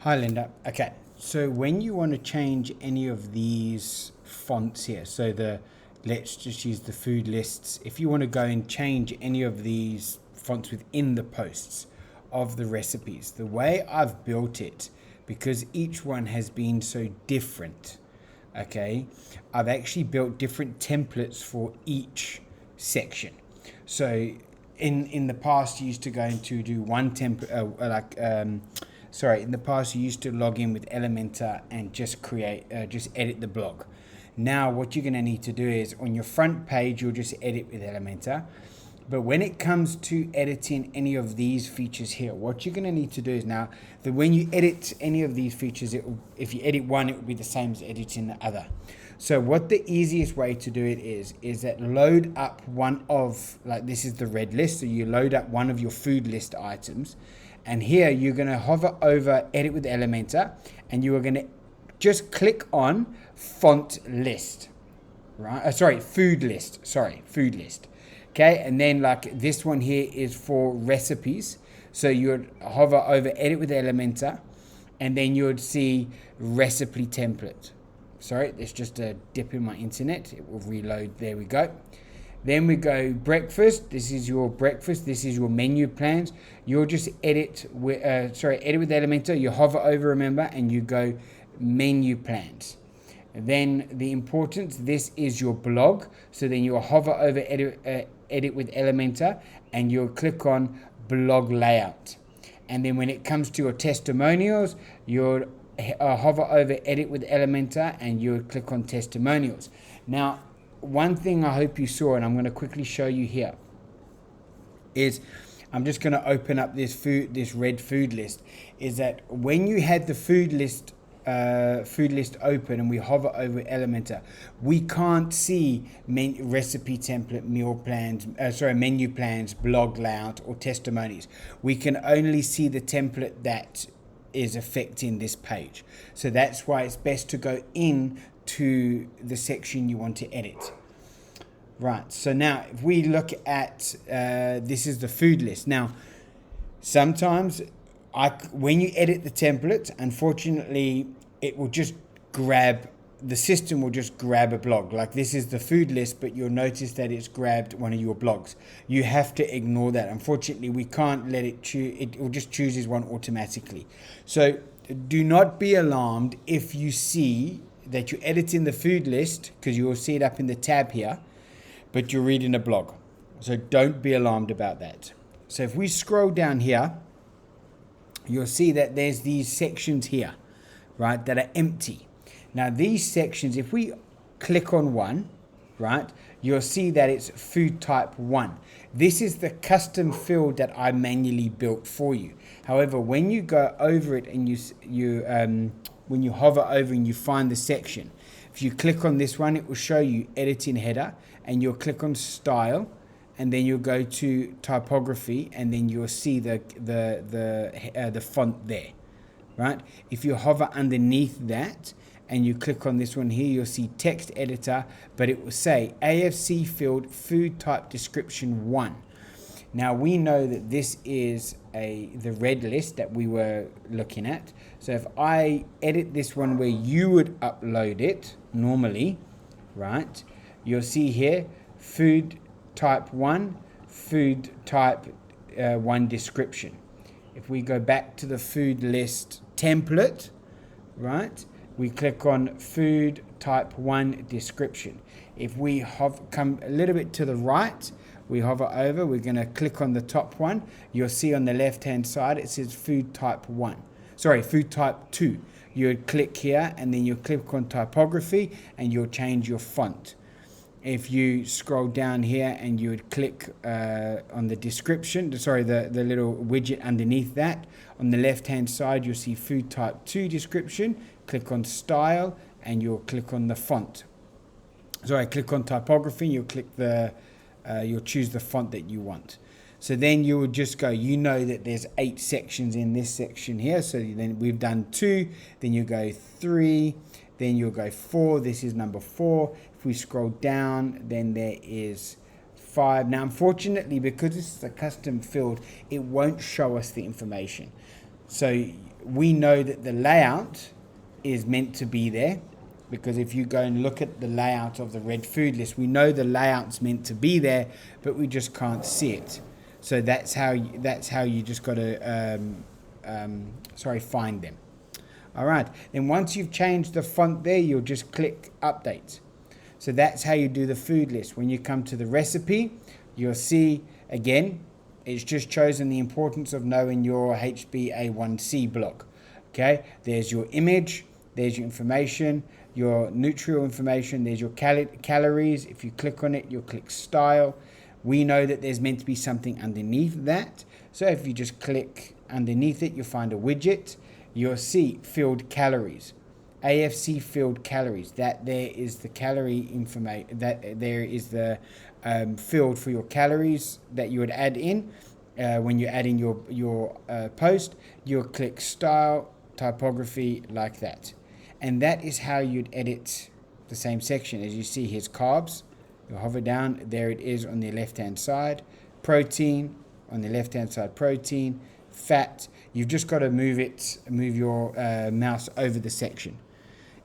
Hi Linda. Okay, so when you want to change any of these fonts here, so let's just use the food lists. If you want to go and change any of these fonts within the posts of the recipes, the way I've built it, because each one has been so different, okay, I've actually built different templates for each section. So in the past, you used to go into do one template, in the past you used to log in with Elementor and just edit the blog. Now what you're going to need to do is on your front page, you'll just edit with Elementor. But when it comes to editing any of these features here, what you're going to need to do is now that when you edit any of these features, if you edit one, it will be the same as editing the other. So what the easiest way to do it is that load up one of, like this is the red list. So you load up one of your food list items. And here you're going to hover over edit with Elementor and you are going to just click on font list, right? Food list. Okay. And then like this one here is for recipes. So you would hover over edit with Elementor and then you would see recipe template. Sorry, there's just a dip in my internet. It will reload. There we go. Then we go breakfast. This is your breakfast. This is your menu plans. You'll just edit with Elementor. You hover over, remember, and you go menu plans. And then the importance, this is your blog. So then you'll hover over edit with Elementor and you'll click on blog layout. And then when it comes to your testimonials, you'll hover over edit with Elementor and you'll click on testimonials. Now, one thing I hope you saw, and I'm going to quickly show you here, is I'm just going to open up this red food list, is that when you had the food list open and we hover over Elementor, we can't see recipe template, meal plans, menu plans, blog layout, or testimonies. We can only see the template that is affecting this page. So that's why it's best to go in to the section you want to edit. Right, so now if we look at this is the food list. Now sometimes when you edit the template, unfortunately the system will just grab a blog. Like this is the food list, but you'll notice that it's grabbed one of your blogs. You have to ignore that. Unfortunately, we can't let it choose. It will just chooses one automatically. So do not be alarmed if you see that you're editing the food list, because you will see it up in the tab here, but you're reading a blog. So don't be alarmed about that. So if we scroll down here, you'll see that there's these sections here, right, that are empty. Now these sections, if we click on one, right, you'll see that it's food type 1. This is the custom field that I manually built for you. However, when you go over it and when you hover over and you find the section, if you click on this one, it will show you editing header, and you'll click on style, and then you'll go to typography, and then you'll see the font there, right? If you hover underneath that and you click on this one here, you'll see text editor, but it will say AFC field food type description 1. Now we know that this is the red list that we were looking at. So if I edit this one where you would upload it normally, right, you'll see here food type 1, food type 1 description. If we go back to the food list template, right, we click on food type 1 description. If we come a little bit to the right, we hover over, we're going to click on the top one. You'll see on the left hand side it says food type 2. You would click here and then you'll click on typography and you'll change your font. If you scroll down here and you would click on the description, the little widget underneath that, on the left hand side you'll see food type 2 description. Click on style and you'll click on the font. Click on typography, you'll choose the font that you want. So then you would just go, you know that there's 8 sections in this section here. So then we've done 2, then you go 3, then you'll go 4. This is number 4. If we scroll down, then there is 5. Now, unfortunately, because this is a custom field, it won't show us the information. So we know that the layout is meant to be there, because if you go and look at the layout of the red food list, we know the layout's meant to be there, but we just can't see it. So that's how you just got to find them. All right, then once you've changed the font there, you'll just click update. So that's how you do the food list. When you come to the recipe, you'll see again, it's just chosen the importance of knowing your HbA1c block. Okay, there's your image, there's your information, your nutritional information, there's your calories. If you click on it, you'll click style. We know that there's meant to be something underneath that. So if you just click underneath it, you'll find a widget. You'll see filled calories. AFC filled calories. That there is the calorie information. That there is the field for your calories that you would add in. When you add in your post, you'll click style, typography, like that. And that is how you'd edit the same section. As you see, here's carbs. You hover down, there it is on the left hand side. Protein, on the left hand side, protein. Fat, you've just got to move your mouse over the section.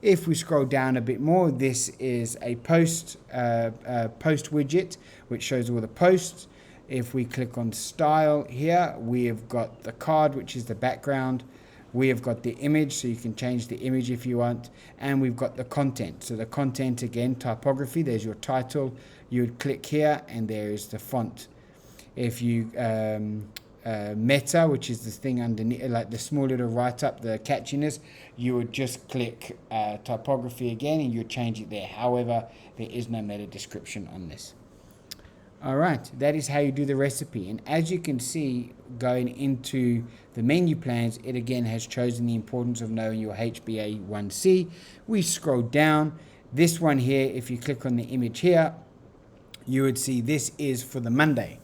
If we scroll down a bit more, this is a post widget which shows all the posts. If we click on style here, we have got the card, which is the background. We have got the image, so you can change the image if you want, and we've got the content. So the content, again, typography, there's your title. You would click here and there is the font. If you meta, which is this thing underneath, like the small little write-up, the catchiness, you would just click typography again and you change it there. However, there is no meta description on this. All right, that is how you do the recipe. And as you can see, going into the menu plans, it again has chosen the importance of knowing your HbA1c. We scroll down. This one here, if you click on the image here, you would see this is for the Monday.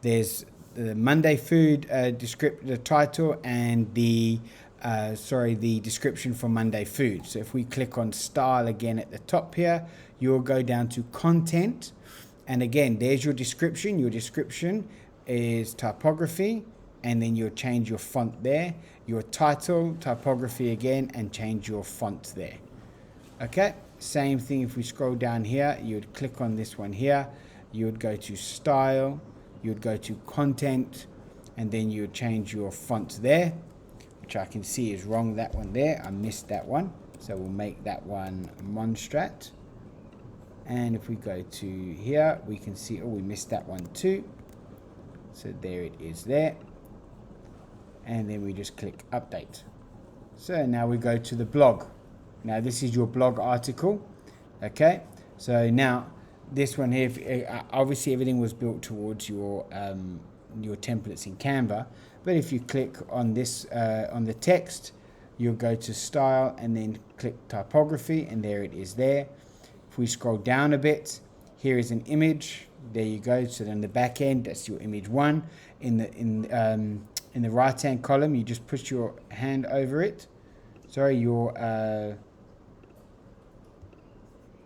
There's the Monday food the title and the description for Monday food. So if we click on style again at the top here, you'll go down to content. And again, there's your description. Your description is typography, and then you'll change your font there. Your title, typography again, and change your font there. Okay, same thing if we scroll down here, you'd click on this one here. You would go to style, you would go to content, and then you would change your font there, which I can see is wrong, that one there. I missed that one. So we'll make that one Monstrat. And if we go to here, we can see, we missed that one too. So there it is there. And then we just click update. So now we go to the blog. Now this is your blog article. Okay. So now this one here, obviously everything was built towards your templates in Canva. But if you click on this, on the text, you'll go to style and then click typography, and there it is there. If we scroll down a bit, here is an image. There you go. So then the back end, that's your image one. In the right hand column, you just push your hand over it. Sorry,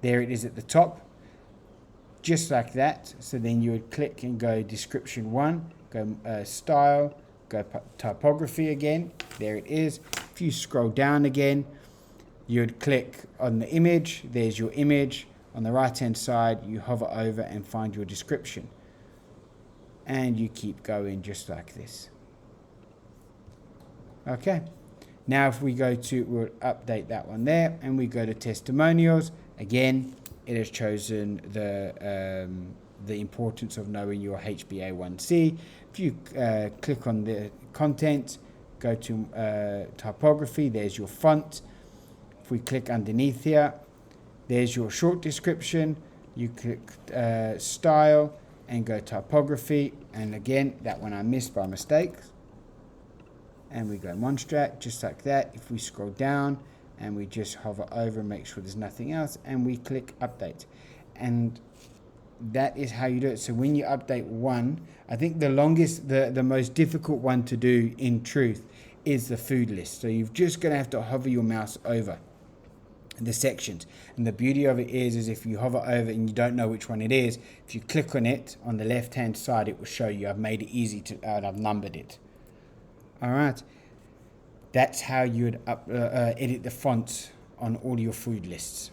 there it is at the top, just like that. So then you would click and go description one, go style, go typography again. There it is. If you scroll down again, you'd click on the image. There's your image. On the right hand side, you hover over and find your description. And you keep going just like this. Okay. Now if we go to, we'll update that one there, and we go to testimonials. Again, it has chosen the importance of knowing your HbA1c. If you click on the content, go to typography, there's your font. If we click underneath here, there's your short description. You click style and go typography. And again, that one I missed by mistake. And we go Monstrat, just like that. If we scroll down and we just hover over and make sure there's nothing else, and we click update. And that is how you do it. So when you update one, I think the most difficult one to do in truth is the food list. So you're just going to have to hover your mouse over the sections. And the beauty of it is if you hover over and you don't know which one it is, if you click on it on the left hand side, it will show you. I've made it easy to, I've numbered it. All right. That's how you would edit the fonts on all your food lists.